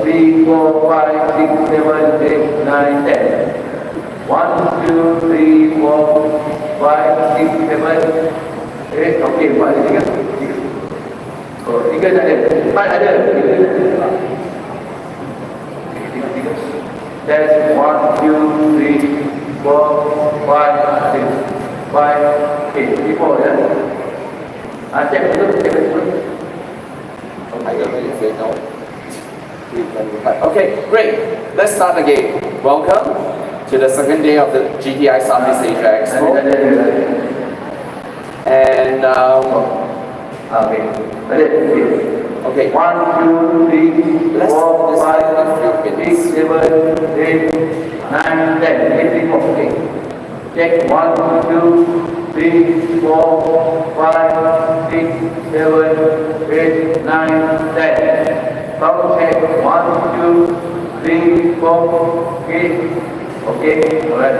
3, 4, 5, 6, 7, 8, 9, 10. 1, 2, 3, 4, 5, 6, 7, 8. Okey, 4 ada 3. Oh, 3 tak ada. 4 ada. 3 tak ada. 3. That's 1, 2, 3, 4, 5, 6, 5, 8. 4 ya. Cek betul, cek betul. I don't know if they know. Okay, great. Let's start again. Welcome to the second day of the GTI Southeast Asia Expo. And okay. 1, 2, 3, 4, 5, 6, 7, 8, 9, 10. Okay. Check 1, 2, 3, 4, 5, 6, 7, 8, 9, 10. Count check 1, 2, 3, 4, 8. Okay, alright.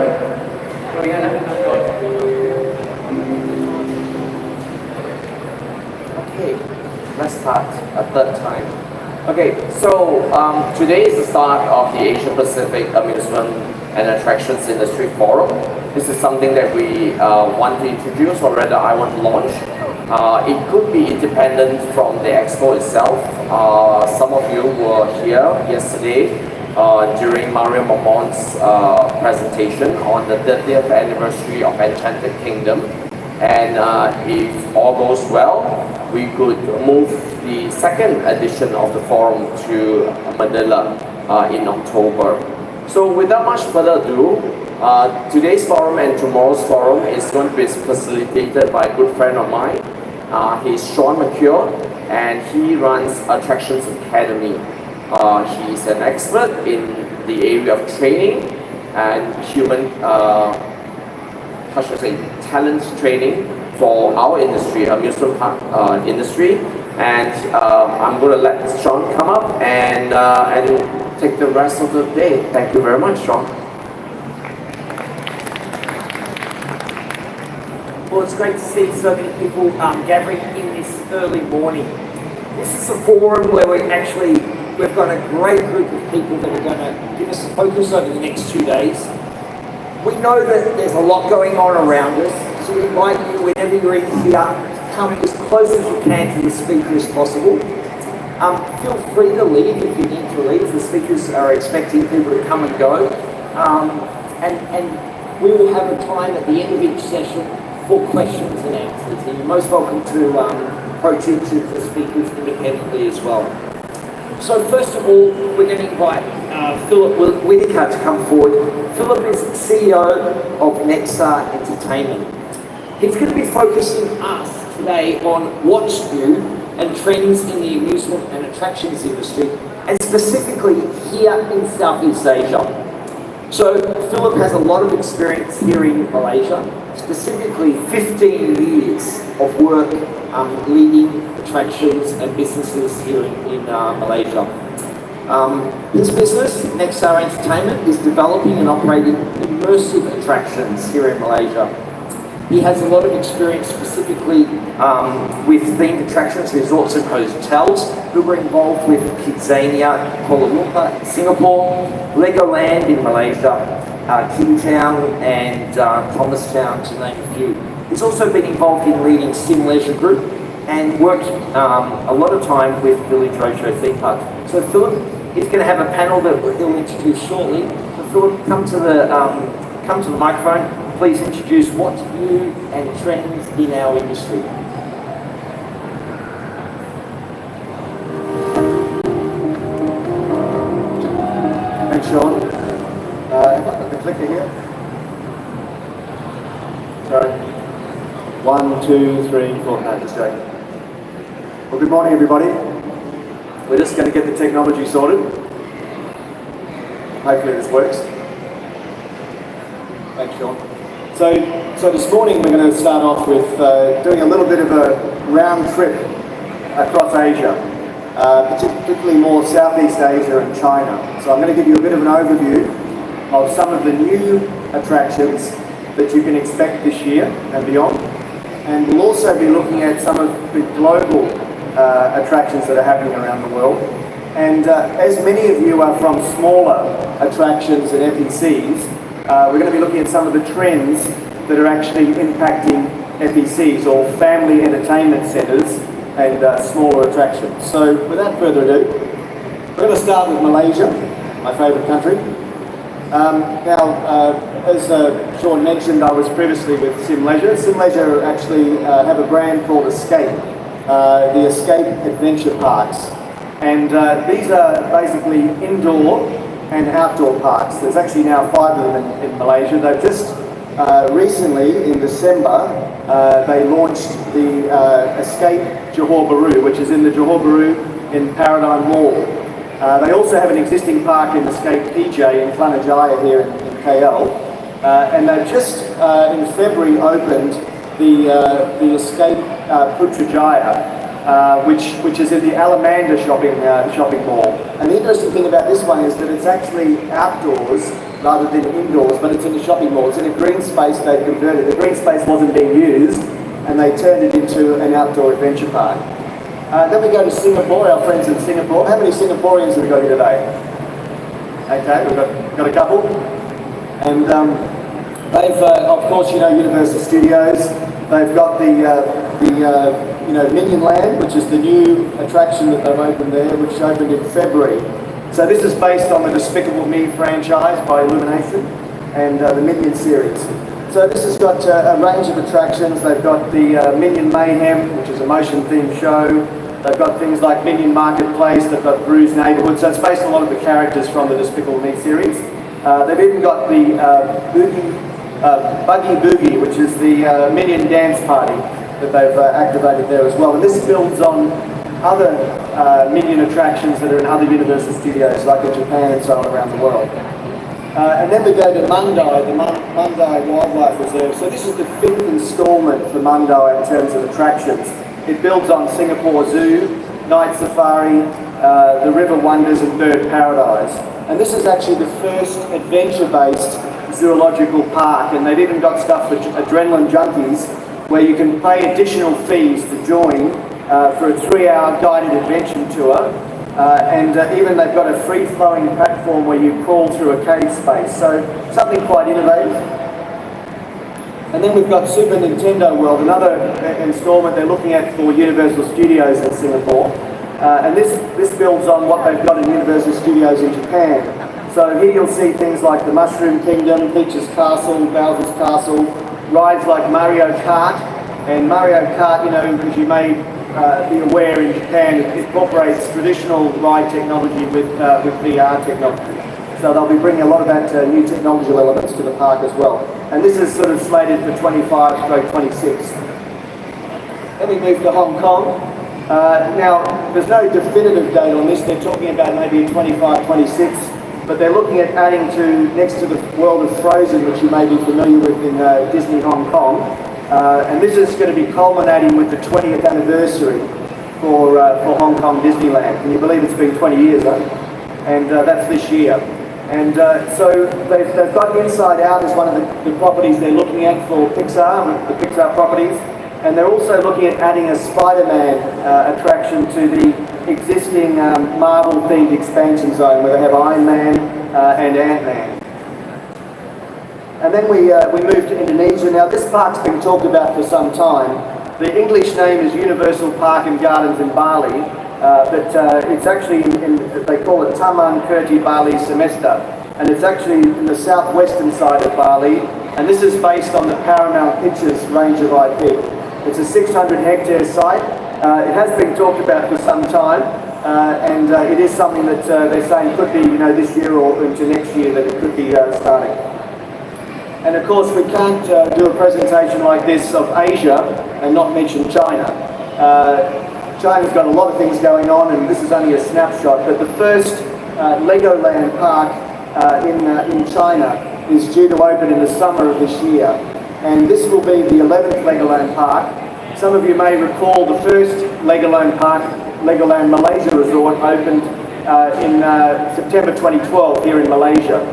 Okay, let's start a third time. Okay, so today is the start of the Asia Pacific Amusement and Attractions Industry Forum. This is something that we want to introduce, or rather I want to launch. It could be independent from the expo itself. Some of you were here yesterday during Mario Mamon's presentation on the 30th anniversary of Enchanted Kingdom. And if all goes well, we could move the second edition of the forum to Manila in October. So without much further ado, today's forum and tomorrow's forum is going to be facilitated by a good friend of mine. He's Sean McCure, and he runs Attractions Academy. He's an expert in the area of training and human, talent training for our industry, amusement park industry. And I'm going to let Sean come up and take the rest of the day. Thank you very much, Sean. Well, it's great to see so many people gathering in this early morning. This is a forum where we've got a great group of people that are going to give us a focus over the next 2 days. We know that there's a lot going on around us, so we invite you, whenever you're in here, come as close as you can to the speaker as possible. Feel free to leave if you need to leave. The speakers are expecting people to come and go. And we will have a time at the end of each session for questions and answers. And you're most welcome to approach each of the speakers independently as well. So first of all, we're going to invite Philip Whitaker to come forward. Philip is CEO of Nexa Entertainment. He's going to be focusing us today on what's new and trends in the amusement and attractions industry, and specifically here in Southeast Asia. So Philip has a lot of experience here in Malaysia, specifically 15 years of work leading attractions and businesses here in Malaysia. His business, Nexa Entertainment, is developing and operating immersive attractions here in Malaysia. He has a lot of experience specifically with themed attractions, resorts and hotels, who were involved with Kidzania, Kuala Lumpur, Singapore, Legoland in Malaysia, King Town and Thomastown, to name a few. He's also been involved in leading Sim Leisure Group and worked a lot of time with Village Roadshow Theme Park. So Philip is going to have a panel that he'll introduce shortly. So Philip, come to the microphone. Please introduce what's new and trends in our industry. Thanks, Sean. Have I got the clicker here? Sorry. 1, 2, 3, 4. No, just joking. Well, good morning, everybody. We're just going to get the technology sorted. Hopefully this works. Thanks, Sean. So this morning we're going to start off with doing a little bit of a round trip across Asia, particularly more Southeast Asia and China. So I'm going to give you a bit of an overview of some of the new attractions that you can expect this year and beyond. And we'll also be looking at some of the global attractions that are happening around the world. And as many of you are from smaller attractions and FECs, we're going to be looking at some of the trends that are actually impacting FECs, or family entertainment centres, and smaller attractions. So without further ado, we're going to start with Malaysia, my favourite country. As Sean mentioned, I was previously with Sim Leisure. Sim Leisure actually have a brand called Escape, the Escape Adventure Parks. And these are basically indoor and outdoor parks. There's actually now 5 of them in Malaysia. They've just recently, in December, they launched the Escape Johor Bahru, which is in the Johor Bahru in Paradigm Mall. They also have an existing park in Escape PJ in Klanajaya here in KL. And they've just, in February, opened the Escape Putrajaya, which is in the Alamanda shopping mall. And the interesting thing about this one is that it's actually outdoors rather than indoors, but it's in the shopping mall. It's in a green space they've converted. The green space wasn't being used, and they turned it into an outdoor adventure park. Then we go to Singapore, our friends in Singapore. How many Singaporeans have we got here today? Okay, we've got a couple. And they've, of course, Universal Studios. They've got the Minion Land, which is the new attraction that they've opened there, which opened in February. So this is based on the Despicable Me franchise by Illumination and the Minion series. So this has got a range of attractions. They've got the Minion Mayhem, which is a motion-themed show. They've got things like Minion Marketplace. They've got Bru's Neighborhood. So it's based on a lot of the characters from the Despicable Me series. They've even got the Buggy Boogie, which is the Minion Dance Party that they've activated there as well. And this builds on other Minion attractions that are in other Universal Studios, like in Japan and so on around the world. And then we go to Mandai, the Mandai Wildlife Reserve. So this is the 5th instalment for Mandai in terms of attractions. It builds on Singapore Zoo, Night Safari, the River Wonders and Bird Paradise. And this is actually the first adventure-based zoological park, and they've even got stuff for adrenaline junkies where you can pay additional fees to join for a 3-hour guided adventure tour. And even they've got a free-flowing platform where you crawl through a cave space. So something quite innovative. And then we've got Super Nintendo World, another installment they're looking at for Universal Studios in Singapore. And this builds on what they've got in Universal Studios in Japan. So here you'll see things like the Mushroom Kingdom, Peach's Castle, Bowser's Castle, rides like Mario Kart. And Mario Kart, as you may be aware, in Japan, it incorporates traditional ride technology with VR technology. So they'll be bringing a lot of that new technological elements to the park as well. And this is sort of slated for 25/26. Then we move to Hong Kong. Now, there's no definitive date on this. They're talking about maybe 25/26, but they're looking at adding to, next to the world of Frozen, which you may be familiar with in Disney Hong Kong. And this is going to be culminating with the 20th anniversary for Hong Kong Disneyland. Can you believe it's been 20 years, huh? And that's this year. And so they've got Inside Out as one of the properties they're looking at for Pixar, the Pixar properties. And they're also looking at adding a Spider-Man attraction to the existing Marvel-themed expansion zone where they have Iron Man and Ant-Man. And then we move to Indonesia. Now this park's been talked about for some time. The English name is Universal Park and Gardens in Bali, but it's actually, they call it Taman Kerti Bali Semesta. And it's actually in the southwestern side of Bali. And this is based on the Paramount Pictures range of IP. It's a 600-hectare site. It has been talked about for some time. And it is something that they're saying could be, this year or into next year that it could be starting. And of course, we can't do a presentation like this of Asia and not mention China. China's got a lot of things going on, and this is only a snapshot, but the first Legoland park in China is due to open in the summer of this year. And this will be the 11th Legoland park. Some of you may recall the first Legoland park, Legoland Malaysia Resort, opened in September 2012 here in Malaysia.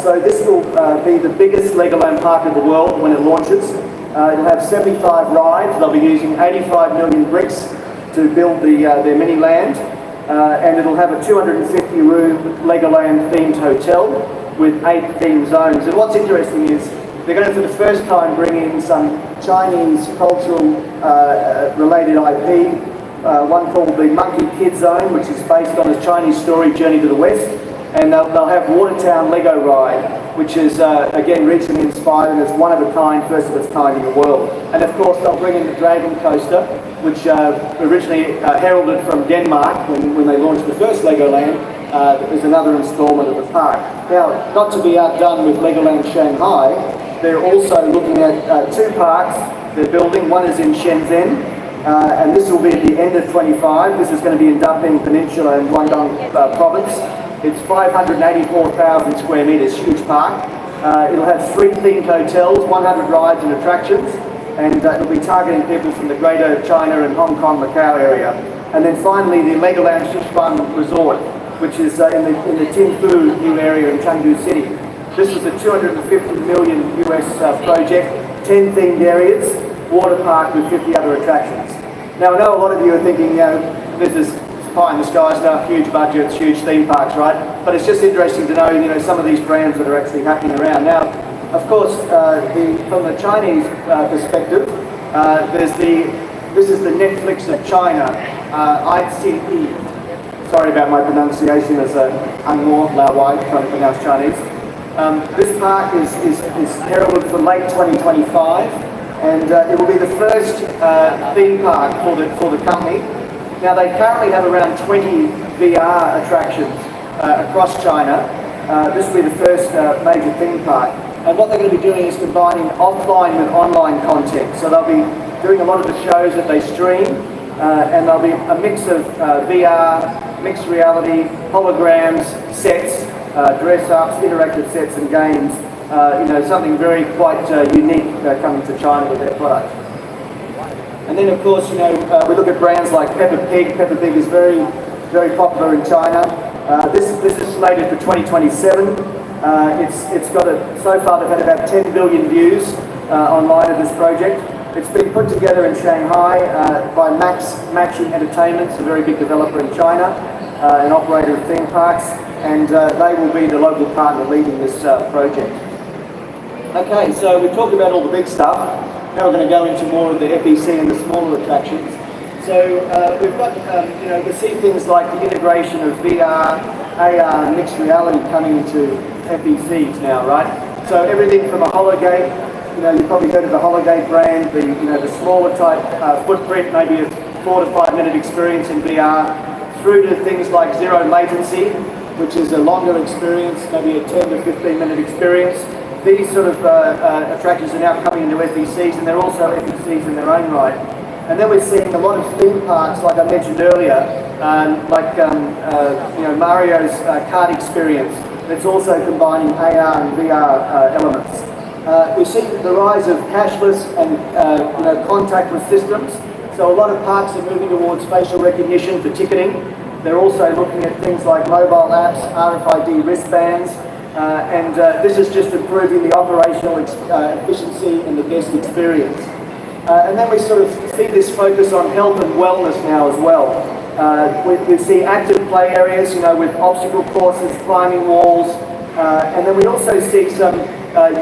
So this will be the biggest Legoland park in the world when it launches. It'll have 75 rides. They'll be using 85 million bricks to build their mini land. and it'll have a 250-room Legoland themed hotel with 8 theme zones. And what's interesting is they're going to, for the first time, bring in some Chinese cultural related IP, one called the Monkey Kid Zone, which is based on a Chinese story, Journey to the West. And they'll have Watertown Lego Ride, which is, again, regionally inspired and is one of a kind, first of its kind in the world. And of course, they'll bring in the Dragon Coaster, which originally heralded from Denmark when they launched the first Legoland. Is another installment of the park. Now, not to be outdone with Legoland Shanghai, they're also looking at 2 parks they're building. One is in Shenzhen, and this will be at the end of 25. This is going to be in Daping Peninsula in Guangdong province. It's 584,000 square metres, huge park. It'll have 3 themed hotels, 100 rides and attractions, and it'll be targeting people from the Greater China and Hong Kong, Macau area. And then finally, the Legoland Sichuan Resort, which is in the Tinfu new area in Chengdu City. This is a $250 million US project, 10 themed areas, water park with 50 other attractions. Now, I know a lot of you are thinking, this is pie in the sky stuff, huge budgets, huge theme parks, right? But it's just interesting to know, some of these brands that are actually happening around. Now, of course, from the Chinese perspective, this is the Netflix of China, ICE. Sorry about my pronunciation as Angmo Lao Wai, trying to pronounce Chinese. This park is heralded for late 2025, and it will be the first theme park for the company. Now, they currently have around 20 VR attractions across China. This will be the first major theme park. And what they're going to be doing is combining offline with online content. So they'll be doing a lot of the shows that they stream, and there'll be a mix of VR, mixed reality, holograms, sets, dress-ups, interactive sets and games. Something very quite unique coming to China with their product. And then, of course, we look at brands like Peppa Pig. Peppa Pig is very, very popular in China. This is slated for 2027. It's got so far they've had about 10 billion views online of this project. It's been put together in Shanghai by Maxi Entertainment, a very big developer in China, an operator of theme parks, and they will be the local partner leading this project. Okay, so we've talked about all the big stuff. Now we're going to go into more of the FEC and the smaller attractions. So we've got, we see things like the integration of VR, AR, and mixed reality coming into FECs now, right? So everything from a hologate, you've probably heard of the hologate brand, the smaller type footprint, maybe a 4 to 5 minute experience in VR, through to things like zero latency, which is a longer experience, maybe a 10 to 15 minute experience. These sort of attractions are now coming into FECs, and they're also FECs in their own right. And then we're seeing a lot of theme parks, like I mentioned earlier, Mario's kart experience. That's also combining AR and VR elements. We see the rise of cashless and contactless systems. So a lot of parks are moving towards facial recognition for ticketing. They're also looking at things like mobile apps, RFID wristbands. And this is just improving the operational efficiency and the guest experience. And then we sort of see this focus on health and wellness now as well. We see active play areas, with obstacle courses, climbing walls, and then we also see some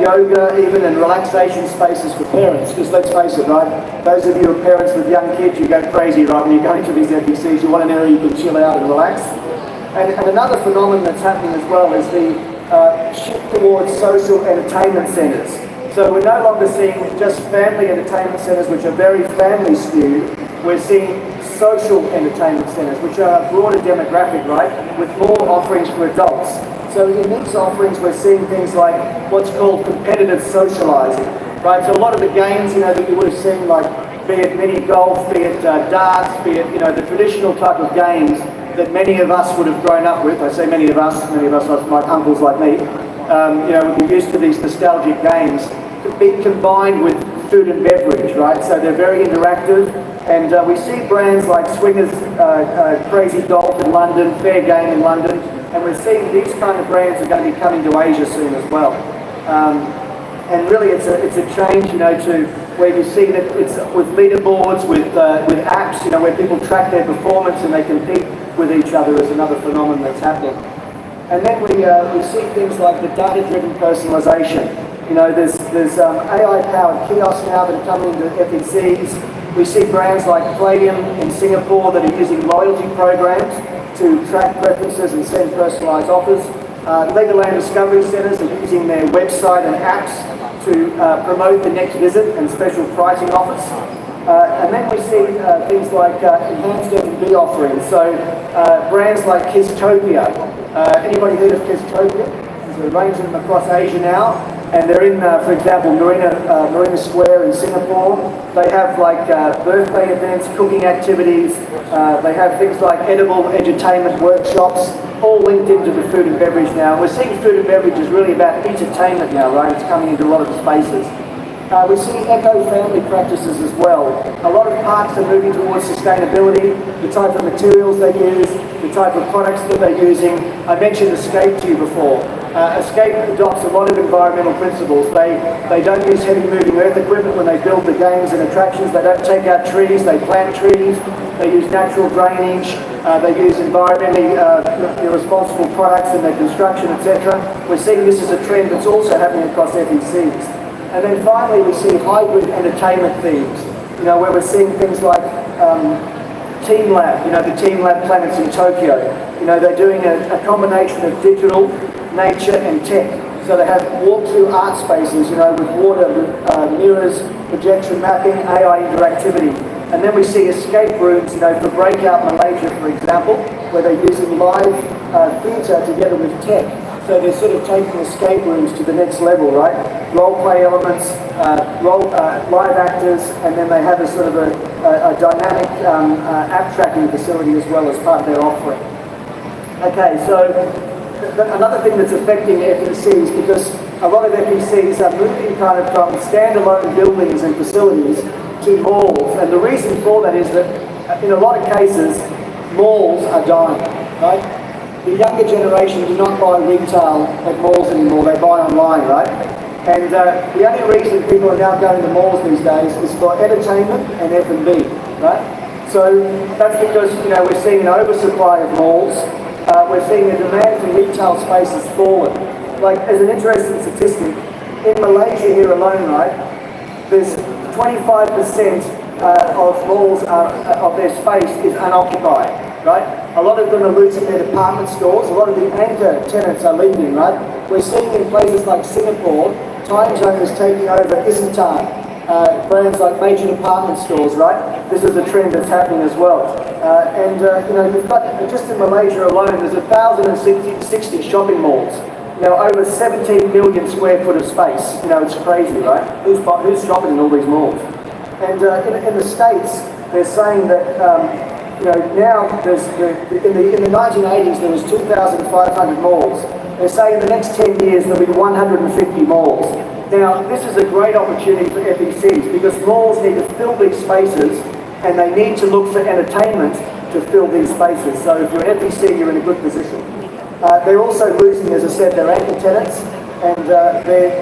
yoga even and relaxation spaces for parents, because let's face it, right, those of you who are parents with young kids, you go crazy, right, when you go into these FECs, you want an area you can chill out and relax. And another phenomenon that's happening as well is the shift towards social entertainment centres. So we're no longer seeing just family entertainment centres, which are very family skewed. We're seeing social entertainment centres, which are a broader demographic, right, with more offerings for adults. So in these offerings, we're seeing things like what's called competitive socialising, right? So a lot of the games, that you would have seen, like be it mini golf, be it darts, be it, the traditional type of games that many of us would have grown up with. I say many of us like uncles like me, would be used to these nostalgic games, could be combined with food and beverage, right? So they're very interactive, and we see brands like Swingers, Crazy Golf in London, Fair Game in London, and we're seeing these kind of brands are going to be coming to Asia soon as well. And really it's a change, to where you see that it's with leaderboards, with apps, you know, where people track their performance and they compete with each other is another phenomenon that's happening. And then we see things like the data-driven personalization. You know, there's AI-powered kiosks now that are coming into FECs. We see brands like Palladium in Singapore that are using loyalty programs to track preferences and send personalised offers. Legoland Discovery Centres are using their website and apps to promote the next visit and special pricing offers. And then we see things like enhanced F&B offerings. So brands like Kistopia. Anybody heard of Kistopia? There's a range of them across Asia now. And they're in, for example, Marina Square in Singapore. They have like birthday events, cooking activities. They have things like edible edutainment workshops, all linked into the food and beverage now. And we're seeing food and beverage is really about entertainment now, right? It's coming into a lot of spaces. We see eco-family practices as well. A lot of parks are moving towards sustainability, the type of materials they use, the type of products that they're using. I mentioned Escape to you before. Escape adopts a lot of environmental principles. They don't use heavy moving earth equipment when they build the games and attractions. They don't take out trees, they plant trees. They use natural drainage. They use environmentally responsible products in their construction, etc. We're seeing this as a trend that's also happening across FECs. And then finally we see hybrid entertainment themes, you know, where we're seeing things like Team Lab, you know, the Team Lab planets in Tokyo. You know, they're doing a combination of digital, nature and tech. So they have walk-through art spaces, you know, with water, with mirrors, projection mapping, AI interactivity. And then we see escape rooms, you know, for Breakout Malaysia, for example, where they're using live theatre together with tech. So they're sort of taking escape rooms to the next level, right? Role play elements, live actors, and then they have a sort of a dynamic app tracking facility as well as part of their offering. Okay, so another thing that's affecting FECs, because a lot of FECs are moving kind of from standalone buildings and facilities to malls, and the reason for that is that in a lot of cases, malls are dying, right? The younger generation do not buy retail at malls anymore, they buy online, right? And the only reason people are now going to malls these days is for entertainment and F&B, right? So that's because, you know, we're seeing an oversupply of malls, we're seeing the demand for retail spaces fallen. Like, as an interesting statistic, in Malaysia here alone, right, there's 25% of malls of their space is unoccupied. Right? A lot of them are losing their department stores, a lot of the anchor tenants are leaving, right? We're seeing in places like Singapore, Time Zone is taking over Isetan, brands like major department stores, right? This is a trend that's happening as well. You know, you've got, just in Malaysia alone, there's 1,060 shopping malls. You know, over 17 million square foot of space. You know, it's crazy, right? Who's shopping in all these malls? And in the States, they're saying that you know, now there's in the 1980s there was 2,500 malls. They say in the next 10 years there'll be 150 malls. Now this is a great opportunity for FECs because malls need to fill these spaces and they need to look for entertainment to fill these spaces. So if you're an FEC, you're in a good position. They're also losing, as I said, their anchor tenants, and the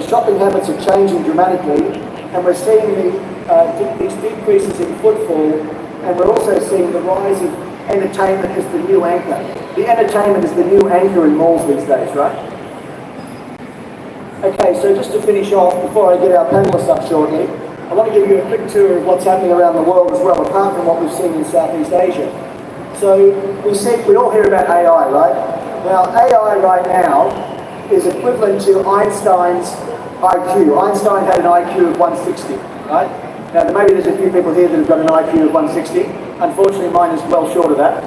shopping habits are changing dramatically, and we're seeing these decreases in footfall. And we're also seeing the rise of entertainment as the new anchor. The entertainment is the new anchor in malls these days, right? Okay, so just to finish off, before I get our panelists up shortly, I want to give you a quick tour of what's happening around the world as well, apart from what we've seen in Southeast Asia. So we all hear about AI, right? Now, AI right now is equivalent to Einstein's IQ. Einstein had an IQ of 160, right? Now, maybe there's a few people here that have got an IQ of 160. Unfortunately, mine is well short of that.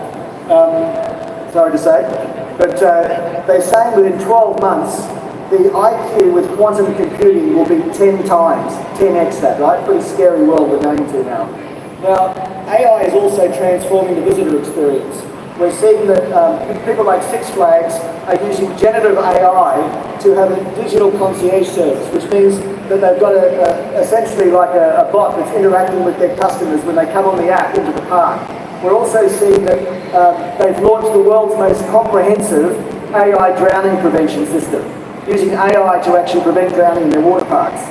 Sorry to say. But they're saying within 12 months, the IQ with quantum computing will be 10 times, 10x that, right? Pretty scary world we're going to now. Now, AI is also transforming the visitor experience. We're seeing that people like Six Flags are using generative AI to have a digital concierge service, which means that they've got essentially like a bot that's interacting with their customers when they come on the app into the park. We're also seeing that they've launched the world's most comprehensive AI drowning prevention system, using AI to actually prevent drowning in their water parks.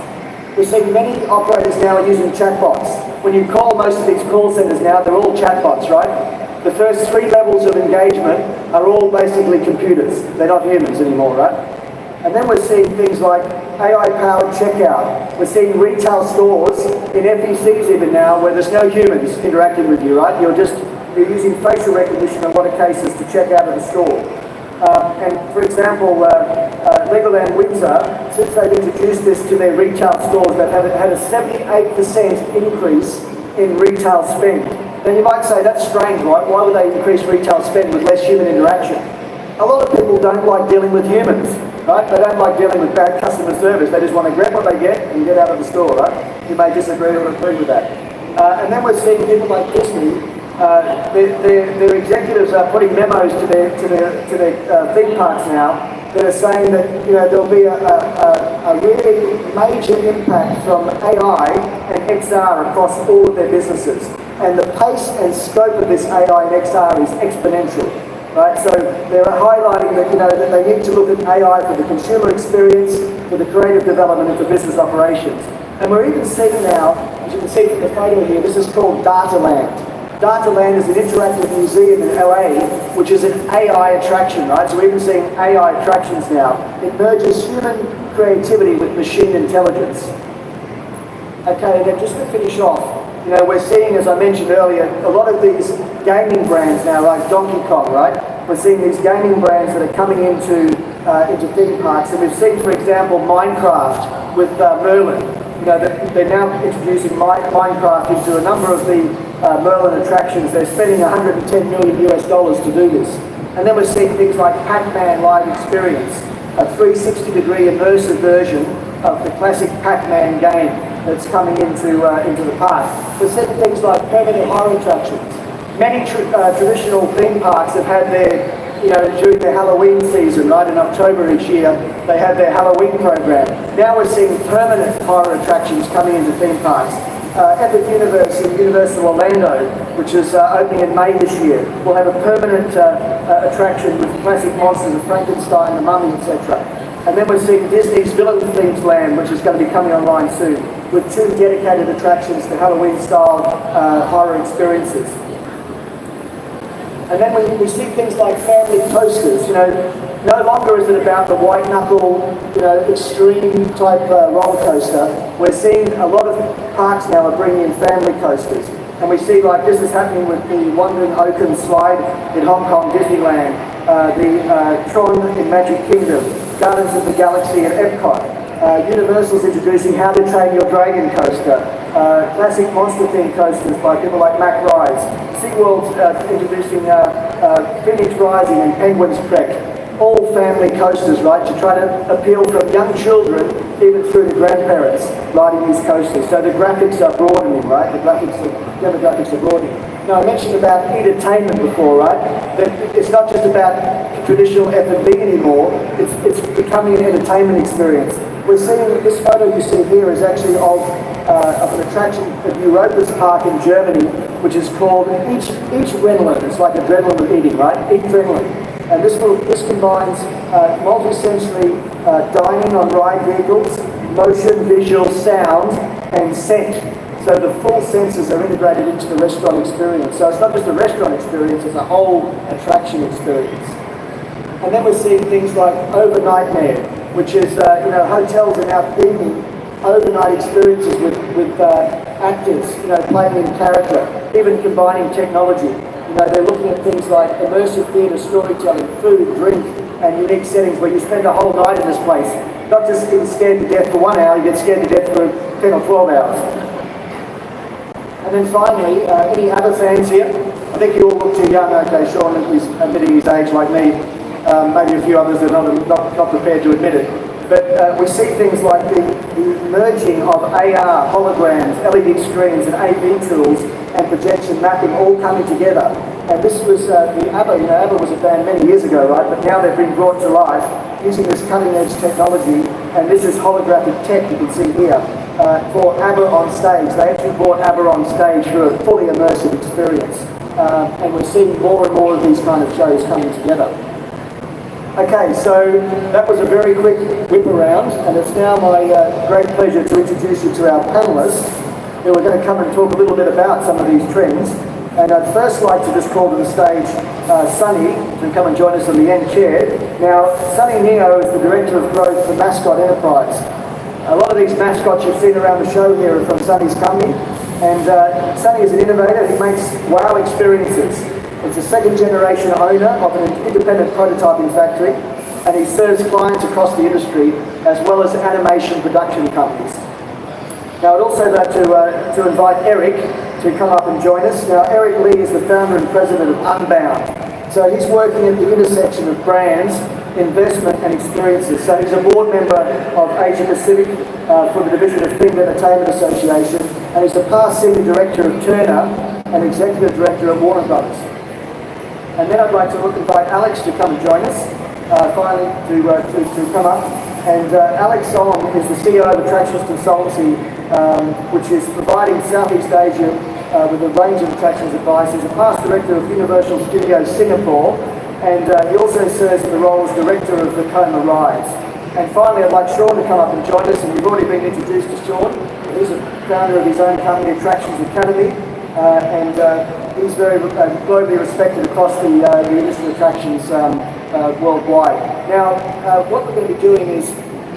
We're seeing many operators now are using chatbots. When you call most of these call centers now, they're all chatbots, right? The first 3 levels of engagement are all basically computers. They're not humans anymore, right? And then we're seeing things like AI-powered checkout. We're seeing retail stores in FECs even now where there's no humans interacting with you, right? You're using facial recognition in a lot of cases to check out of the store. And for example, Legoland Windsor, since they've introduced this to their retail stores, they've had a 78% increase in retail spend. Now you might say, that's strange, right? Why would they increase retail spend with less human interaction? A lot of people don't like dealing with humans, right? They don't like dealing with bad customer service. They just want to grab what they get and get out of the store, right? You may disagree or agree with that. And then we're seeing people like Disney. Their executives are putting memos to their theme parks now that are saying that there'll be a really major impact from AI and XR across all of their businesses, and the pace and scope of this AI and XR is exponential. Right, so they're highlighting that that they need to look at AI for the consumer experience, for the creative development, and for business operations. And we're even seeing now, as you can see from the photo here, this is called Dataland. Dataland is an interactive museum in LA, which is an AI attraction, right? So we're even seeing AI attractions now. It merges human creativity with machine intelligence. Okay, then just to finish off, we're seeing, as I mentioned earlier, a lot of these gaming brands now, like Donkey Kong, right? We're seeing these gaming brands that are coming into theme parks, and we've seen, for example, Minecraft with Merlin. They're now introducing Minecraft into a number of the Merlin attractions. They're spending $110 million to do this. And then we're seeing things like Pac-Man Live Experience, a 360-degree immersive version of the classic Pac-Man game that's coming into the park. We're seeing things like permanent horror attractions. Many traditional theme parks have had their, during their Halloween season, right, in October each year, they have their Halloween program. Now we're seeing permanent horror attractions coming into theme parks. Epic Universe in Universal Orlando, which is opening in May this year, will have a permanent attraction with classic monsters of Frankenstein, the Mummy, etc. And then we're seeing Disney's Villain Themed Land, which is going to be coming online soon, with 2 dedicated attractions to Halloween-style horror experiences. And then we see things like family coasters. No longer is it about the white knuckle, extreme type roller coaster. We're seeing a lot of parks now are bringing in family coasters. And we see like this is happening with the Wandering Oaken slide in Hong Kong Disneyland, the Tron in Magic Kingdom, Gardens of the Galaxy at Epcot. Universal's introducing How to Train Your Dragon coaster, classic monster-themed coasters by people like Mack Rides. SeaWorld's introducing Phoenix Rising and Penguins Trek. All family coasters, right, to try to appeal from young children even through the grandparents riding these coasters. So the graphics are broadening, right? The demographics are broadening. Now I mentioned about entertainment before, right? That it's not just about traditional F&B anymore. It's becoming an entertainment experience. We're seeing this photo you see here is actually of an attraction at Europa's Park in Germany, which is called Eat-Adrenaline. It's like adrenaline with eating, right? Eat-Adrenaline. And this combines multi-sensory dining on ride vehicles, motion, visual, sound, and scent. So the full senses are integrated into the restaurant experience. So it's not just a restaurant experience, it's a whole attraction experience. And then we're seeing things like Overnightmare, which is, hotels are now theming overnight experiences with actors, playing in character, even combining technology. They're looking at things like immersive theatre, storytelling, food, drink, and unique settings where you spend a whole night in this place. Not just getting scared to death for 1 hour, you get scared to death for 10 or 12 hours. And then finally, any other fans here? I think you all look too young. Okay, Sean is admitting his age like me. Maybe a few others are not prepared to admit it. But we see things like the merging of AR, holograms, LED screens, and AV tools and projection mapping all coming together. And this was the ABBA. ABBA was a band many years ago, right? But now they've been brought to life using this cutting-edge technology. And this is holographic tech you can see here for ABBA on stage. They actually brought ABBA on stage for a fully immersive experience. And we're seeing more and more of these kind of shows coming together. Okay, so that was a very quick whip around, and it's now my great pleasure to introduce you to our panellists, who are going to come and talk a little bit about some of these trends. And I'd first like to just call to the stage Sunny to come and join us on the end chair. Now, Sunny Neo is the Director of Growth for Mascot Enterprise. A lot of these mascots you've seen around the show here are from Sunny's company, and Sunny is an innovator. He makes wow experiences. He's a second-generation owner of an independent prototyping factory, and he serves clients across the industry as well as animation production companies. Now, I'd also like to invite Eric to come up and join us. Now, Eric Lee is the founder and president of Unbound. So he's working at the intersection of brands, investment and experiences. So he's a board member of Asia Pacific for the division of Film Entertainment Association, and he's the past senior director of Turner and executive director of Warner Brothers. And then I'd like to invite Alex to come and join us, finally to come up. And Alex Ong is the CEO of Attractions Consultancy, which is providing Southeast Asia with a range of attractions advice. He's a past director of Universal Studios Singapore, and he also serves in the role as director of the Coma Rides. And finally, I'd like Sean to come up and join us, and you've already been introduced to Sean. He's a founder of his own company, Attractions Academy, and he's very globally respected across the industry attractions worldwide. Now, what we're going to be doing is,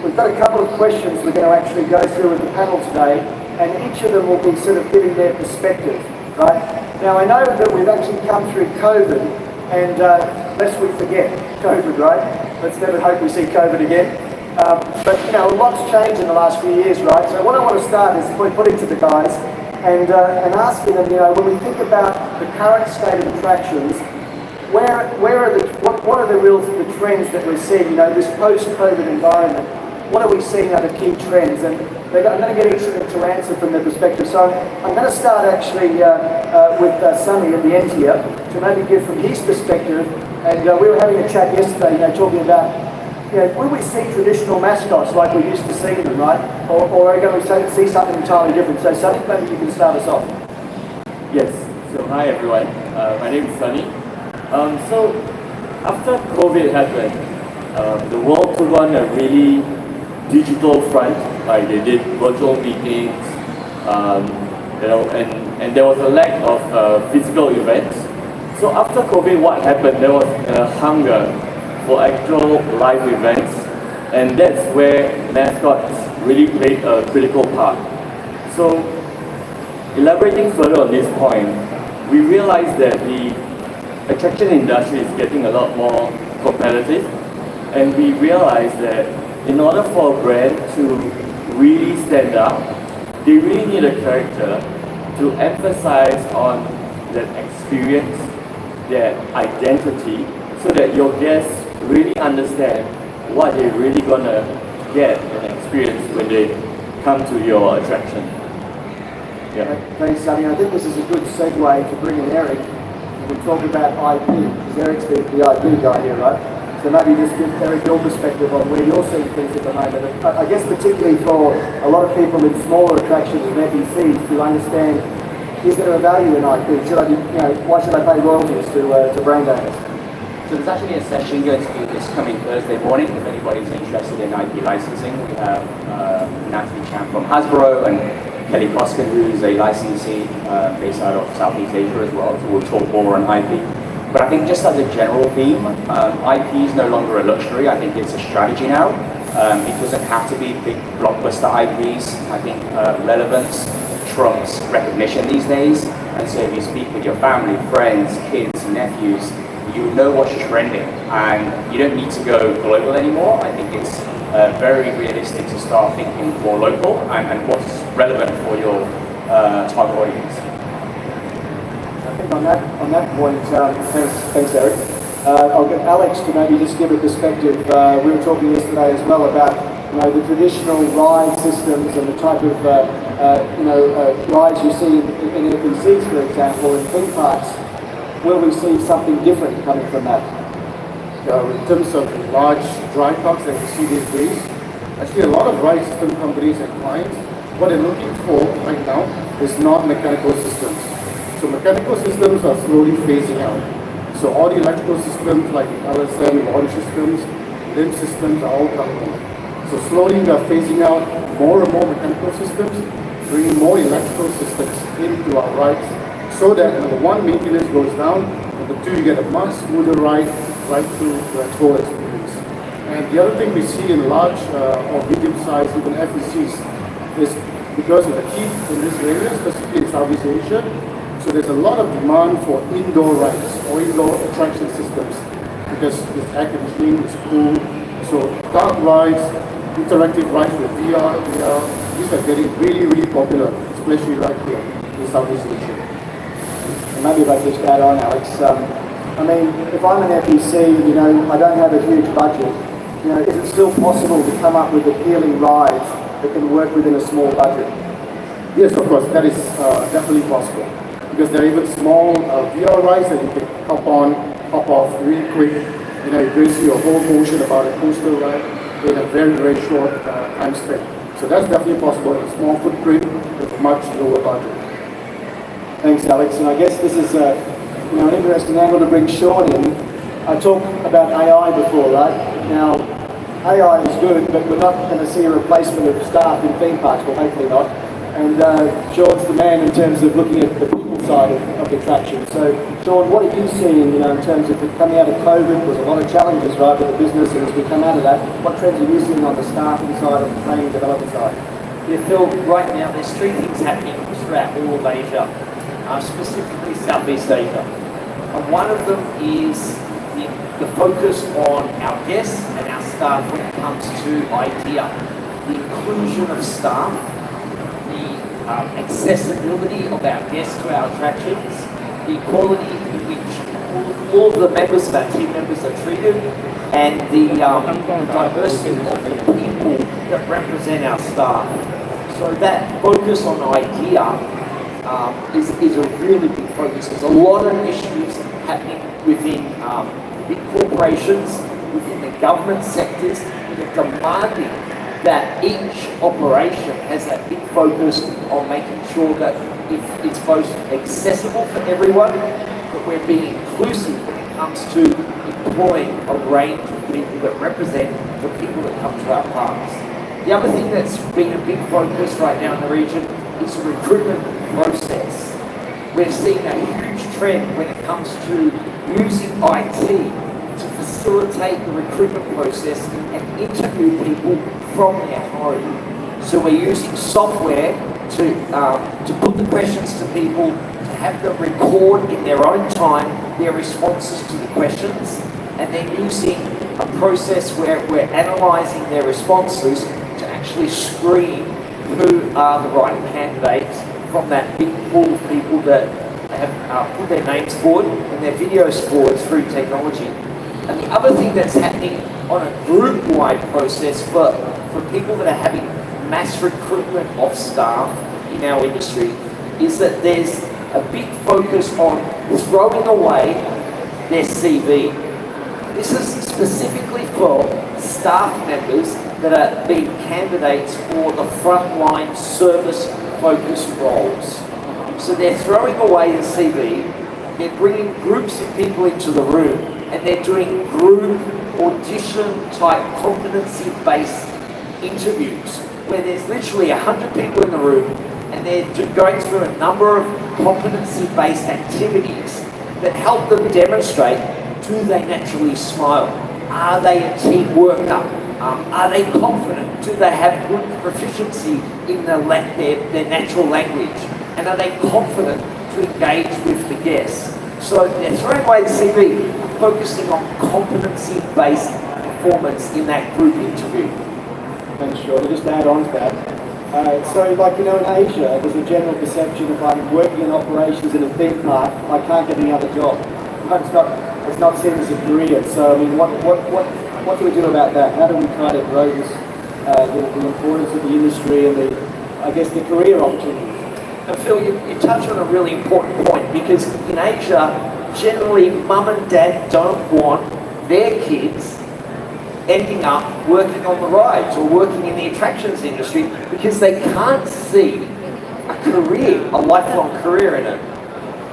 we've got a couple of questions we're going to actually go through with the panel today, and each of them will be sort of giving their perspective, right? Now, I know that we've actually come through COVID, and lest we forget COVID, right? Let's never hope we see COVID again. But, you know, a lot's changed in the last few years, right? So what I want to start is putting to the guys and asking them, you know, when we think about the current state of attractions, what are the trends that we're seeing, you know, this post-COVID environment? What are we seeing are the key trends? And I'm going to get each of them to answer from their perspective. So I'm going to start actually with Sunny at the end here to maybe give from his perspective. And we were having a chat yesterday, you know, talking about, you know, will we see traditional mascots like we used to see them, right? Or are we going to see something entirely different? So Sunny, maybe you can start us off. Yes. So hi everyone. My name is Sunny. So after COVID happened, the world took on a really digital front. Like they did virtual meetings, you know, and there was a lack of physical events. So after COVID, what happened? There was a hunger for actual live events, and that's where mascots really played a critical part. So elaborating further on this point, we realized that the attraction industry is getting a lot more competitive, and we realized that in order for a brand to really stand out, they really need a character to emphasize on that experience, that identity, so that your guests really understand what they're really gonna get and experience when they come to your attraction. Yeah. Thanks, Sunny. I think this is a good segue to bring in Eric. We talk about IP, because Eric's the IP guy here, right? So maybe just give Eric your perspective on where you're seeing things at the moment. I guess particularly for a lot of people in smaller attractions and FECs to understand, is there a value in IP? Should I be, you know, why should I pay royalties to brand owners? So there's actually a session going to be this coming Thursday morning. If anybody's interested in IP licensing, we have Natalie Chan from Hasbro and Kelly Koskin, who's a licensee based out of Southeast Asia as well. So we'll talk more on IP. But I think just as a general theme, IP is no longer a luxury. I think it's a strategy now. It doesn't have to be big blockbuster IPs. I think relevance trumps recognition these days. And so if you speak with your family, friends, kids, nephews, you know what's trending, and you don't need to go global anymore. I think it's very realistic to start thinking more local and what's relevant for your target audience. I think on that point, thanks Eric. I'll get Alex to maybe just give a perspective. We were talking yesterday as well about, you know, the traditional ride systems and the type of rides you see in FECs, for example, in theme parks. Will we see something different coming from that? In terms of large dry parks that we see these days, actually a lot of ride system companies and clients, what they're looking for right now is not mechanical systems. So mechanical systems are slowly phasing out. So all the electrical systems like LSM, body systems, limb systems are all coming in. So slowly we are phasing out more and more mechanical systems, bringing more electrical systems into our rides, so that number one, maintenance goes down, number two, you get a much smoother ride right through the tour experience. And the other thing we see in large or medium-sized, even FECs, is because of the heat in this area, specifically in Southeast Asia, so there's a lot of demand for indoor rides or indoor attraction systems because it's air conditioning, it's cool. So dark rides, interactive rides with VR, these are getting really, really popular, especially right here in Southeast Asia. And maybe if I just add on, Alex, I mean, if I'm an FEC, you know, I don't have a huge budget, you know, is it still possible to come up with appealing rides that can work within a small budget? Yes, of course, that is definitely possible. Because there are even small VR rides that you can hop on, hop off really quick. You know, it brings you a whole motion about a coaster ride in a very, very short time span. So that's definitely possible in a small footprint with a much lower budget. Thanks, Alex. And I guess this is you know, an interesting angle to bring Sean in. I talked about AI before, right? Now, AI is good, but we're not going to see a replacement of staff in theme parks, well, hopefully not. And Sean's the man in terms of looking at the people side of the attraction. So, Sean, what are you seeing, you know, in terms of coming out of COVID? There's a lot of challenges, right, with the business, and as we come out of that, what trends are you seeing on the staffing side, on the training development side? Yeah, Phil, right now there's three things happening throughout all of Asia, specifically Southeast Asia. And one of them is the focus on our guests and our staff when it comes to IDEA. The inclusion of staff, accessibility of our guests to our attractions, the equality in which all of the members of our team members are treated, and the diversity of the people that represent our staff. So that focus on IDEA is a really big focus. There's a lot of initiatives happening within big corporations, within the government sectors, that are demanding that each operation has that big focus on making sure that it's both accessible for everyone, but we're being inclusive when it comes to employing a range of people that represent the people that come to our parks. The other thing that's been a big focus right now in the region is the recruitment process. We're seeing a huge trend when it comes to using IT to facilitate the recruitment process and interview people from their home. So we're using software to put the questions to people, to have them record in their own time their responses to the questions, and then using a process where we're analysing their responses to actually screen who are the right candidates from that big pool of people that have put their names forward and their videos forward through technology. And the other thing that's happening on a group-wide process for people that are having mass recruitment of staff in our industry is that there's a big focus on throwing away their CV. This is specifically for staff members that are being candidates for the frontline service-focused roles. So they're throwing away the CV, they're bringing groups of people into the room, and they're doing group audition-type competency-based interviews, where there's literally 100 people in the room, and they're going through a number of competency-based activities that help them demonstrate, do they naturally smile? Are they a team worker? Are they confident? Do they have good proficiency in their natural language? And are they confident to engage with the guests? So they're throwing away the CV, focusing on competency-based performance in that group interview. Thanks, Sean. Just to add on to that. So, like, you know, in Asia, there's a general perception if I'm working in operations in a theme park, I can't get any other job. But it's not seen as a career. So, I mean, what do we do about that? How do we kind of grow this, the importance of the industry and the career opportunities? And Phil, you touch on a really important point, because in Asia, generally mum and dad don't want their kids ending up working on the rides or working in the attractions industry because they can't see a career, a lifelong career in it.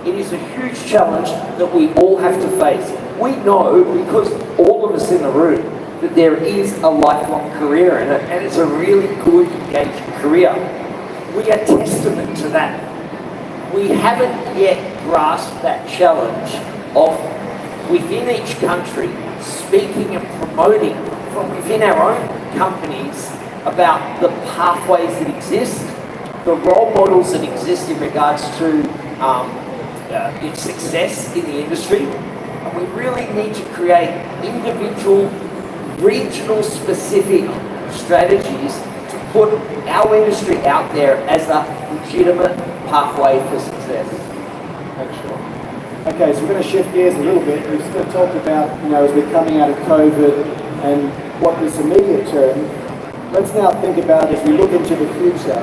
It is a huge challenge that we all have to face. We know, because all of us in the room, that there is a lifelong career in it, and it's a really good, engaging career. We are testament to that. We haven't yet grasped that challenge of, within each country, speaking and promoting from within our own companies about the pathways that exist, the role models that exist in regards to its success in the industry. And we really need to create individual, regional specific strategies to put our industry out there as a legitimate pathway for success. Thanks, Sean. Okay, so we're going to shift gears a little bit. We've still talked about, as we're coming out of COVID and what this immediate term. Let's now think about, as we look into the future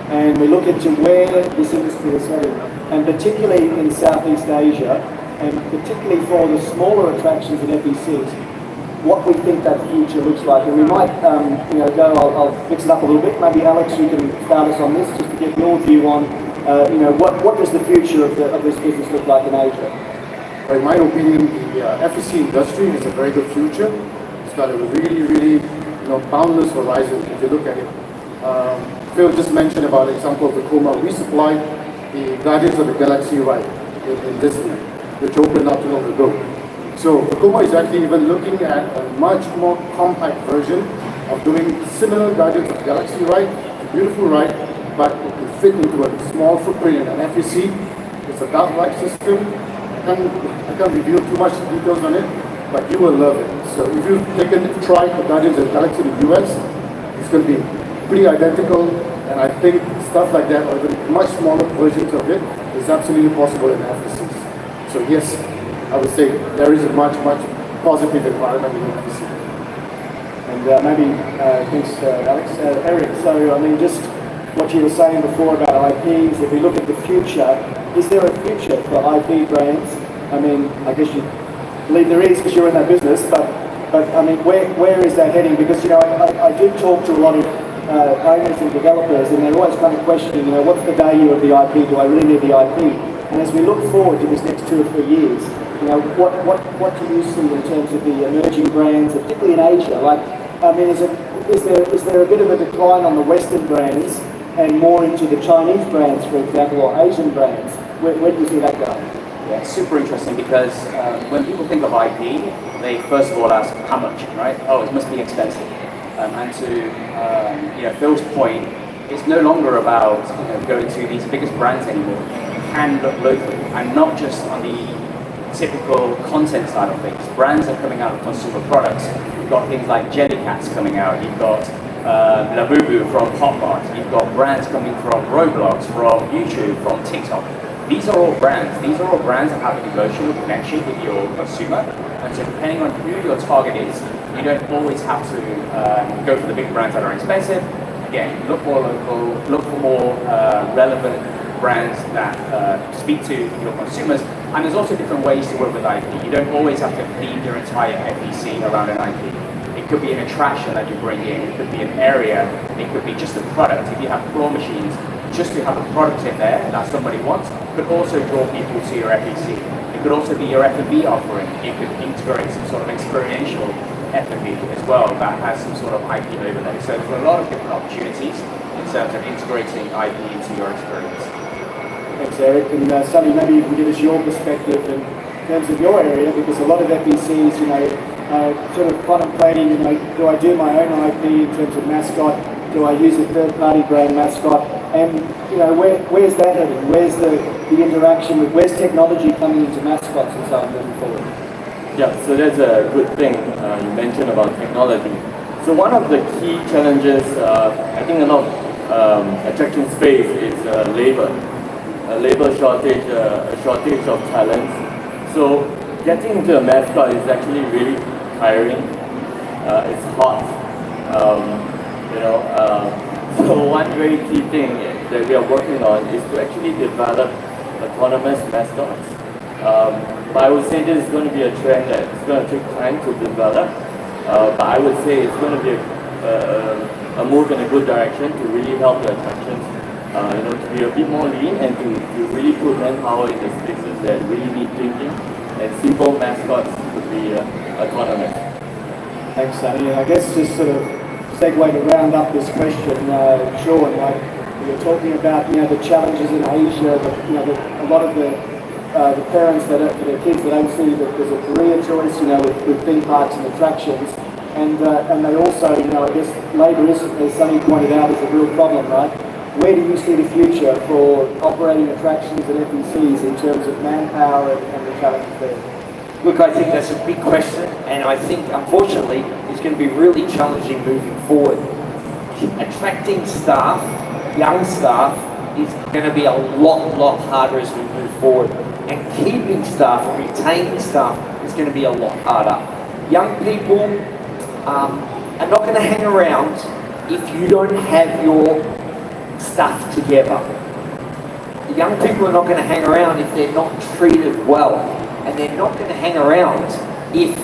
and we look into where this industry is heading, and particularly in Southeast Asia, and particularly for the smaller attractions and FECs, what we think that future looks like. And we might, I'll mix it up a little bit. Maybe Alex, you can start us on this, just to get your view on, what does the future of this business look like in Asia? In my opinion, the FEC industry is a very good future. It's got a really, really, boundless horizon if you look at it. Phil just mentioned about the example of the Coma. We supplied the Guardians of the Galaxy ride in Disney, which opened not too long ago. So Coma is actually even looking at a much more compact version of doing similar Guardians of the Galaxy ride. It's a beautiful ride, but it can fit into a small footprint in an FEC. It's a dark ride system. I can't reveal too much details on it, but you will love it. So if you've tried the Guardians of the Galaxy in the US, it's going to be pretty identical, and I think stuff like that, or even much smaller versions of it, is absolutely possible in FECs. So yes, I would say there is a much, much positive environment in FEC. And maybe, thanks Alex. Eric, so just what you were saying before about IPs, if we look at the future, is there a future for IP brands? I guess you believe there is because you're in that business, but where is that heading? Because, I do talk to a lot of owners and developers, and they're always kind of questioning, what's the value of the IP? Do I really need the IP? And as we look forward to this next 2 or 3 years, what do you see in terms of the emerging brands, particularly in Asia? Is there a bit of a decline on the Western brands and more into the Chinese brands, for example, or Asian brands? Where do you see that going? Yeah, it's super interesting because when people think of IP, they first of all ask how much, right? Oh, it must be expensive. And to Phil's point, it's no longer about going to these biggest brands anymore. You can look locally, and not just on the typical content side of things. Brands are coming out of consumer products. You've got things like Jellycats coming out. You've got Labubu from Hotmart. You've got brands coming from Roblox, from YouTube, from TikTok. These are all brands. These are all brands that have an emotional connection with your consumer. And so depending on who your target is, you don't always have to go for the big brands that are expensive. Again, look more local, look for more relevant brands that speak to your consumers. And there's also different ways to work with IP. You don't always have to feed your entire FEC around an IP. It could be an attraction that you bring in. It could be an area. It could be just a product. If you have claw machines, just to have a product in there that somebody wants could also draw people to your FEC. It could also be your F&B offering. You could integrate some sort of experiential F&B as well that has some sort of IP overlay. So there's a lot of different opportunities in terms of integrating IP into your experience. Thanks, Eric. And Sunny, maybe you can give us your perspective in terms of your area, because a lot of FECs, sort of contemplating, do I do my own IP in terms of mascot? Do I use a third-party brand mascot? And where's that heading? Where's the interaction with? Where's technology coming into mascots and so on moving forward? Yeah, so that's a good thing you mentioned about technology. So one of the key challenges, I think a lot of attraction space is labor. A labor shortage, a shortage of talent. So getting into a mascot is actually really tiring. It's hot. So one very key thing that we are working on is to actually develop autonomous mascots. But I would say this is going to be a trend that it's going to take time to develop. But I would say it's going to be a move in a good direction to really help the attractions, to be a bit more lean and to really put manpower in the spaces. that really need thinking, and simple mascots would be autonomous. Thanks, Sonny. I guess just sort of segue to round up this question, Sean, like you're talking about, the challenges in Asia, a lot of the parents that are, for their kids, they don't see that there's a career choice, with theme parks and attractions, and they also, I guess labour is, as Sonny pointed out, is a real problem, right? Where do you see the future for operating attractions and FECs in terms of manpower and the challenges there? Look, I think that's a big question, and I think, unfortunately, it's going to be really challenging moving forward. Attracting staff, young staff, is going to be a lot harder as we move forward. And keeping staff, retaining staff, is going to be a lot harder. Young people are not going to hang around if you don't have your stuff together. Young people are not going to hang around if they're not treated well. And they're not going to hang around if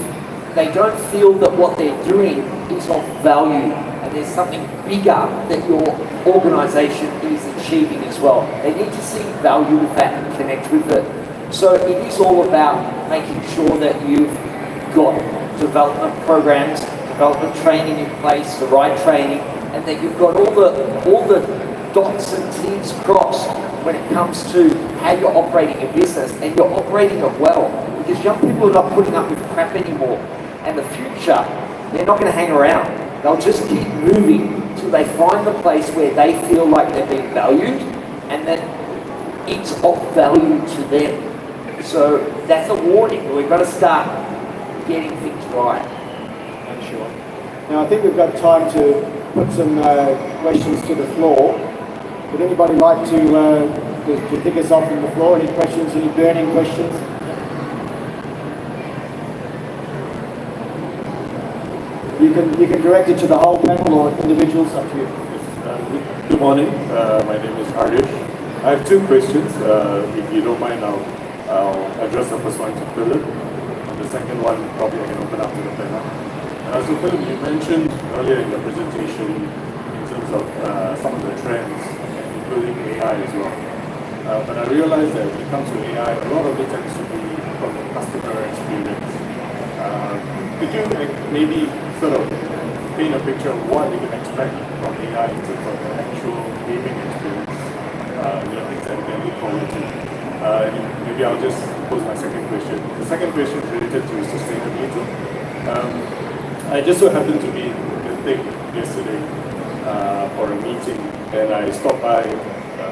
they don't feel that what they're doing is of value and there's something bigger that your organisation is achieving as well. They need to see value with that and connect with it. So it is all about making sure that you've got development programs, development training in place, the right training, and that you've got all the dots and T's crossed when it comes to how you're operating a business, and you're operating it well, because young people are not putting up with crap anymore. And the future, they're not going to hang around. They'll just keep moving till they find the place where they feel like they're being valued and that it's of value to them. So that's a warning. We've got to start getting things right. I'm sure. Now I think we've got time to put some questions to the floor. Would anybody like to kick us off from the floor? Any questions, any burning questions? You can direct it to the whole panel or individuals, up to you. Good morning, my name is Arish. I have two questions. If you don't mind, I'll address the first one to Philip. The second one, probably I can open up to the panel. So Philip, you mentioned earlier in your presentation in terms of some of the trends, including AI as well. But I realized that when it comes to AI, a lot of it tends to be from the customer experience. Could you maybe sort of paint a picture of what you can expect from AI in terms of the actual gaming experience, things that we can look forward to? Maybe I'll just pose my second question. The second question is related to sustainability. I just so happened to be in the thing yesterday for a meeting, and I stopped by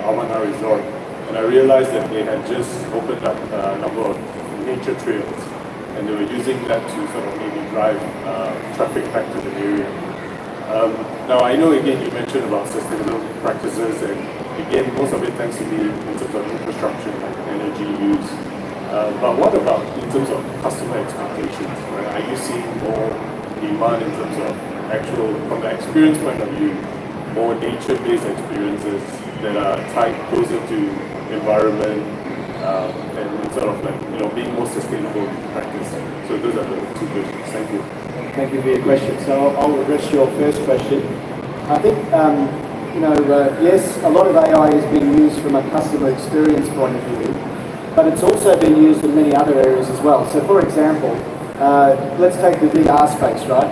Almana Resort, and I realized that they had just opened up a number of nature trails, and they were using that to sort of maybe drive traffic back to the area. Now I know again you mentioned about sustainable practices, and again most of it tends to be in terms of infrastructure like energy use. But what about in terms of customer expectations? Right? Are you seeing more demand in terms of actual, from the experience point of view, more nature-based experiences that are tied closer to environment and sort of like being more sustainable in practice? So those are the two questions. Thank you. Thank you for your question. So I'll address your first question. I think yes, a lot of AI is being used from a customer experience point of view, but it's also being used in many other areas as well. So for example, let's take the VR space, right?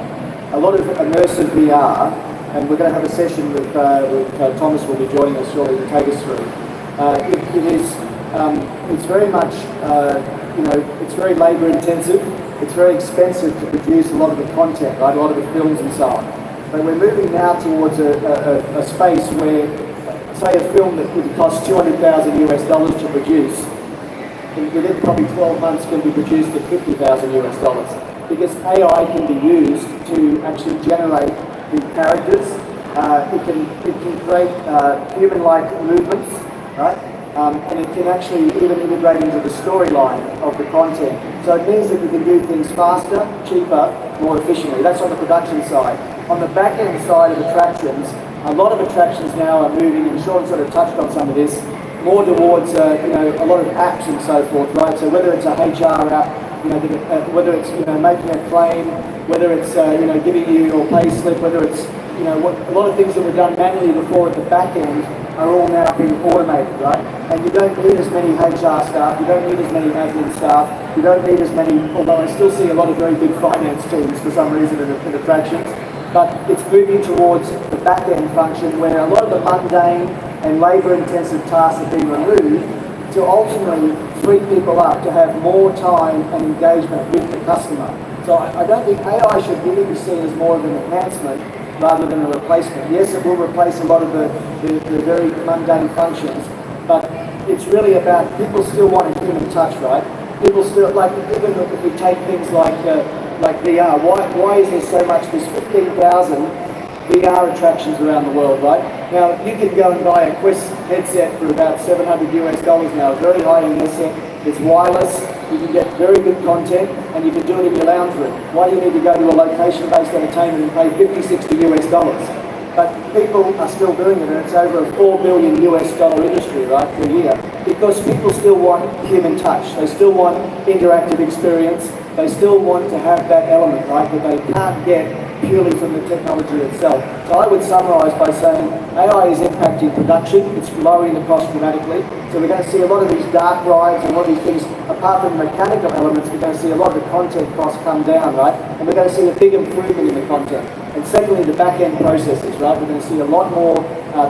A lot of immersive VR, and we're going to have a session with Thomas will be joining us shortly to take us through. It's very much, it's very labour intensive. It's very expensive to produce a lot of the content, right? A lot of the films and so on. But we're moving now towards a space where, say, a film that would cost $200,000 to produce, within probably 12 months can be produced at $50,000, because AI can be used to actually generate the characters. It can create human-like movements, right? And it can actually even integrate into the storyline of the content. So it means that you can do things faster, cheaper, more efficiently. That's on the production side. On the back-end side of attractions, a lot of attractions now are moving, and Sean sort of touched on some of this, more towards a lot of apps and so forth, right? So whether it's a HR app, whether it's making a claim, whether it's giving you your pay slip, whether it's a lot of things that were done manually before at the back end are all now being automated, right? and you don't need as many HR staff, you don't need as many admin staff, you don't need as many, although I still see a lot of very big finance teams for some reason in attractions, but it's moving towards the back-end function where a lot of the mundane and labour-intensive tasks are being removed to ultimately free people up to have more time and engagement with the customer. So I don't think AI should really be seen as more of an enhancement rather than a replacement. Yes, it will replace a lot of the very mundane functions, but it's really about people still want a human touch, right? People still, like, even if we take things like VR, why is there so much, there's 15,000 VR attractions around the world, right? Now, you can go and buy a Quest headset for about $700 US now, a very high-end headset, it's wireless, you can get very good content, and you can do it in your lounge room. Why do you need to go to a location-based entertainment and pay 50, 60 US dollars? But people are still doing it, and it's over a $4 billion US industry, right, per year, because people still want human touch. They still want interactive experience. They still want to have that element, right, that they can't get purely from the technology itself. So I would summarise by saying AI is impacting production. It's lowering the cost dramatically. So we're going to see a lot of these dark rides and a lot of these things, apart from the mechanical elements, we're going to see a lot of the content costs come down, right? And we're going to see a big improvement in the content. And secondly, the back-end processes, right? We're going to see a lot more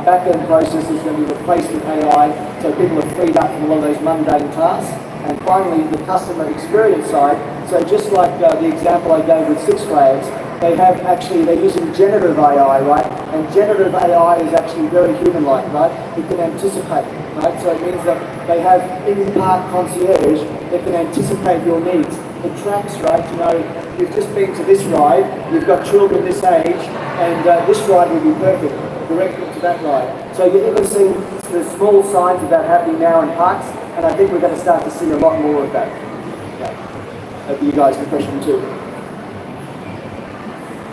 back-end processes going to be replaced with AI, so people are freed up from a lot of those mundane tasks. And finally, the customer experience side. So just like the example I gave with Six Flags, they're using generative AI, right? And generative AI is actually very human-like, right? It can anticipate, right? So it means that they have in-park concierge that can anticipate your needs. It tracks, right? You know, you've just been to this ride, you've got children this age, and this ride will be perfect. Direct them to that ride. So you're even seeing the small signs of that happening now in parks, and I think we're going to start to see a lot more of that. Yeah. Hope you guys have a question too.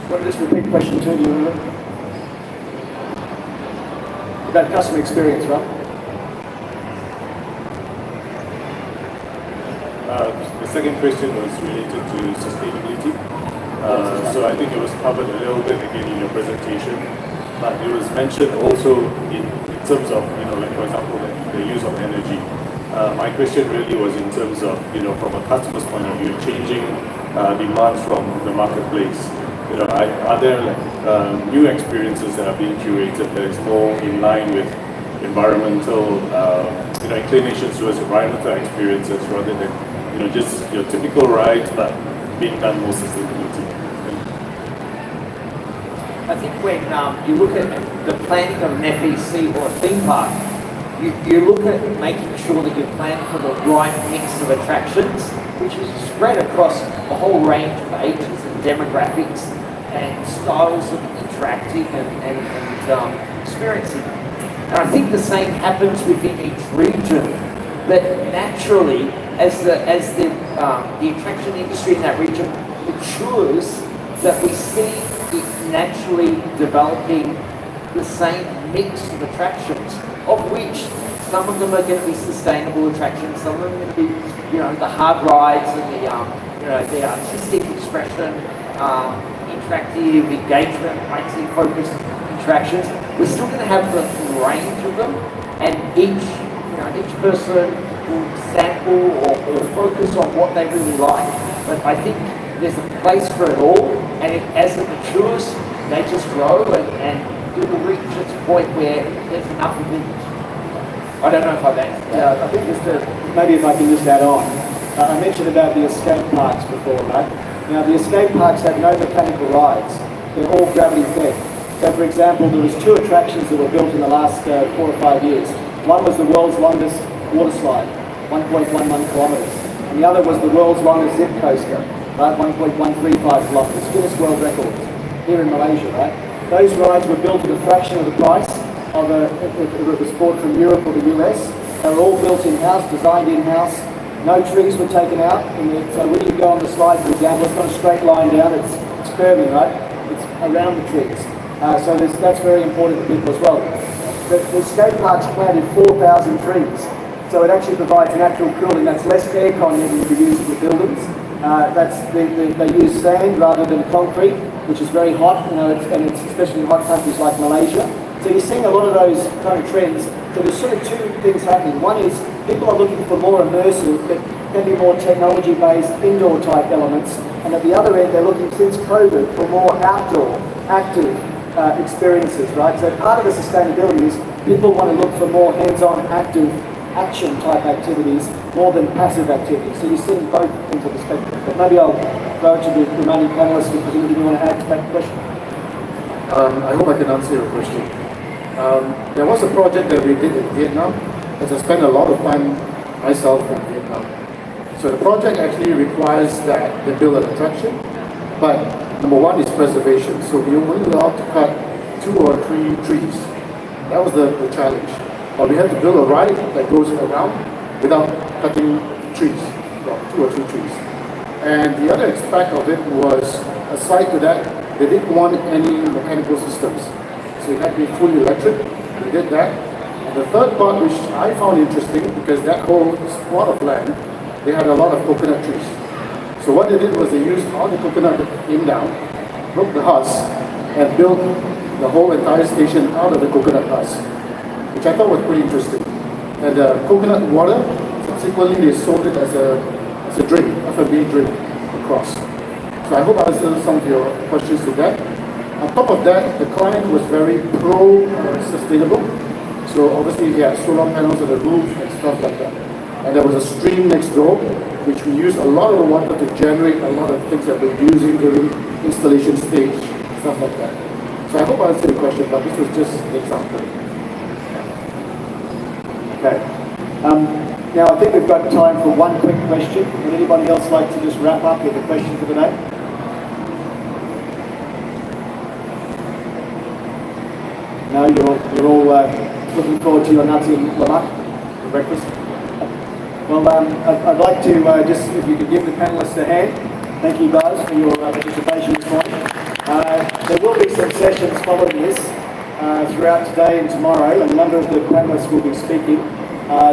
What is this repeat question two, do you remember? About customer experience, right? The second question was related to sustainability. So I think it was covered a little bit again in your presentation, but it was mentioned also in terms of, like for example, the use of energy. My question really was in terms of, from a customer's point of view, changing demands from the marketplace. Are there new experiences that are being curated that is more in line with environmental, inclinations towards environmental experiences rather than, just your typical rides, but being done more sustainability? I think when you look at the planning of an FEC or a theme park, you look at making sure that you plan for the right mix of attractions, which is spread across a whole range of ages and demographics and styles of interacting and experiencing. And I think the same happens within each region, that naturally, as the attraction industry in that region matures, that we see it naturally developing the same mix of attractions, of which some of them are going to be sustainable attractions, some of them are going to be, the hard rides and the artistic expression, interactive engagement, IT-focused attractions. We're still going to have the range of them, and each person will sample or focus on what they really like. But I think there's a place for it all, and as it matures, they just grow and it will reach its point where there's enough of it. I don't know if I've answered that. Yeah, I think maybe if I can just add on. I mentioned about the escape parks before, right? Now, the escape parks have no mechanical rides. They're all gravity fed. So, for example, there was 2 attractions that were built in the last 4 or 5 years. One was the world's longest water slide, 1.11 kilometres. And the other was the world's longest zip coaster, right? 1.135 kilometres. Guinness World Records here in Malaysia, right? Those rides were built at a fraction of the price of if it was bought from Europe or the US. They were all built in-house, designed in-house. No trees were taken out. So when you go on the slide, for example, it's not a straight line down, it's curving, right? It's around the trees. So that's very important to people as well. The skate parks planted 4,000 trees. So it actually provides natural cooling. That's less aircon needing to be used for buildings. They use sand rather than concrete, which is very hot, and it's especially in hot countries like Malaysia. So you're seeing a lot of those kind of trends So there's sort of two things happening. One is people are looking for more immersive, but can be more technology-based, indoor type elements. And at the other end, they're looking since COVID for more outdoor, active experiences, right? So part of the sustainability is people want to look for more hands-on, active, action type activities more than passive activities. So you're seeing both ends of the spectrum. But maybe I'll go to the remaining panelists if there's anything you want to add to that question. I hope I can answer your question. There was a project that we did in Vietnam, as I spent a lot of time myself in Vietnam. So the project actually requires that they build an attraction, but number one is preservation. So we were only allowed to cut 2 or 3 trees. That was the challenge. But we had to build a ride that goes around without cutting trees, about 2 or 3 trees. And the other aspect of it was, aside to that, they didn't want any mechanical systems. So it had to be fully electric. We did that. And the third part, which I found interesting, because that whole spot of land, they had a lot of coconut trees. So what they did was they used all the coconut that came down, broke the husk, and built the whole entire station out of the coconut husk, which I thought was pretty interesting. And the coconut water, subsequently they sold it as a drink, F&B drink across. So I hope I answered some of your questions to that. On top of that, the client was very pro-sustainable. So obviously he had solar panels on the roof and stuff like that. And there was a stream next door, which we used a lot of the water to generate a lot of things that we're using during installation stage, stuff like that. So I hope I answered your question, but this was just an example. Okay. Now I think we've got time for one quick question. Would anybody else like to just wrap up with a question for the day? No, you're all looking forward to your nutty lemak for breakfast. Well, I'd like to just, if you could give the panelists a hand. Thank you guys for your participation this morning. There will be some sessions following this throughout today and tomorrow, and a number of the panelists will be speaking.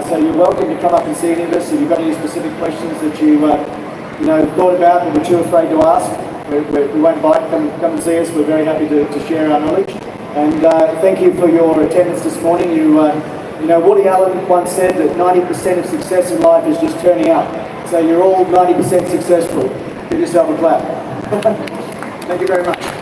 So you're welcome to come up and see any of us. If you've got any specific questions that you thought about but were too afraid to ask, we won't bite. Come and see us. We're very happy to share our knowledge. And thank you for your attendance this morning. Woody Allen once said that 90% of success in life is just turning up. So you're all 90% successful. Give yourself a clap. Thank you very much.